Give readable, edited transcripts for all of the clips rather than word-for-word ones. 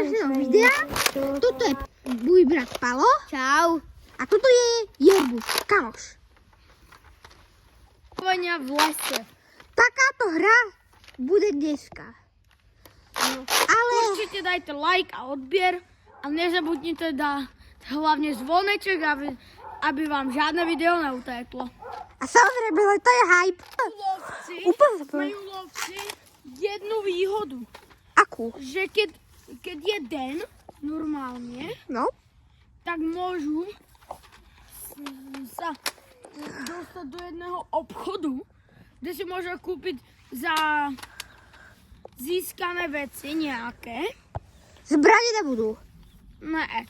dnešného videa. Toto je môj brat Palo. Čau. A toto je Jerbuš, kamoš. V lese. Takáto hra bude dneska. No. Ale Určite dajte like a odbier a nezabudnite dať hlavne zvoneček, aby vám žiadne video neutéklo. a samozrejme, to je hype. Lovci Úplne. majú lovci jednu výhodu, Akú? že keď je den normálne, No. tak môžu sa dostať do jedného obchodu, kde si môžu kúpiť za získané veci nejaké. Zbrane nebudú. Ne.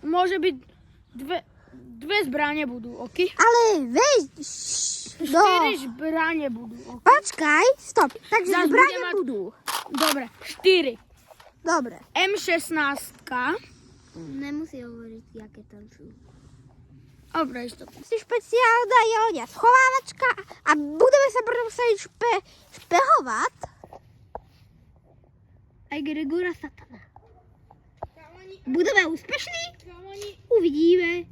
Môže byť dve zbrane budú, ok? Ale vieš, no. 4 zbrane budú, ok? Počkaj, stop. Takže Zas zbrane bude mať- budú. Dobre, 4. Dobre. M16. Nemusí hovoriť, aké tam sú. Dobre, istotu. Si špeciálna Jonia schovávačka a budeme sa potom musieť špehovať. Aj Gregora Satana. Budeme úspešní? Uvidíme.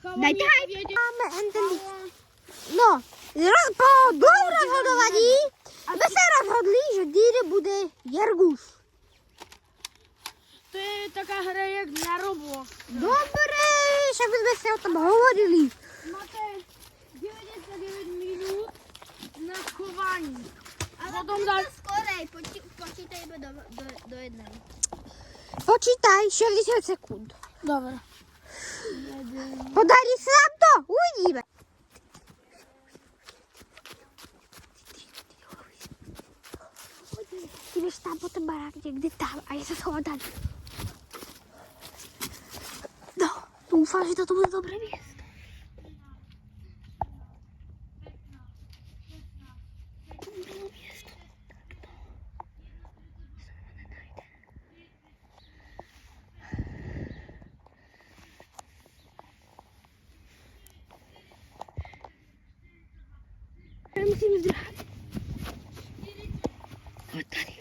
Dajte hype. Máme Anthony. No, po dlhom rozhodovaní sme sa rozhodli, že Dýre bude Jerguš. To je taká hra jak na Roblox. Dobre, však by sme si o tom hovorili. Máte 99 minút na chování. Ale Potom bude dá- to skorej, počítajme do jednej. Počítaj 60 sekúnd. Dobre. Podarí sa nám to? Uvidíme. Ty vieš tam po tom barákne, kde tam a ja sa schovám tam. No, dúfam, že toto bude dobré miesto. Dobré miesto. Musíme zdrhať. Poď tady.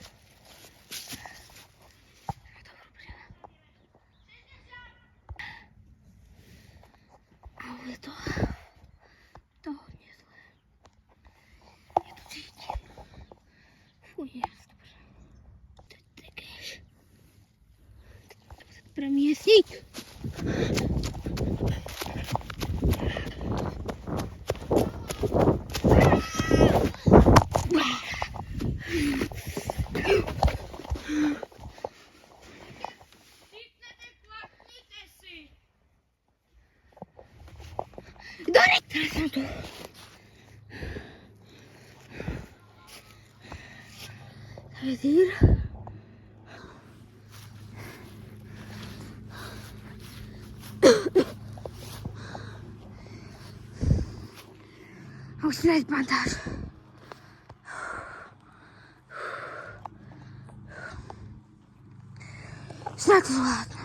Ale je to hodně zlé. Je to cítím. Fuj, je to dobré. To je tekéž. To bude dobré měsíc. Dorek, teraz som tu. To je Dýr. A už si dať bandáž. Snad to zvládnem.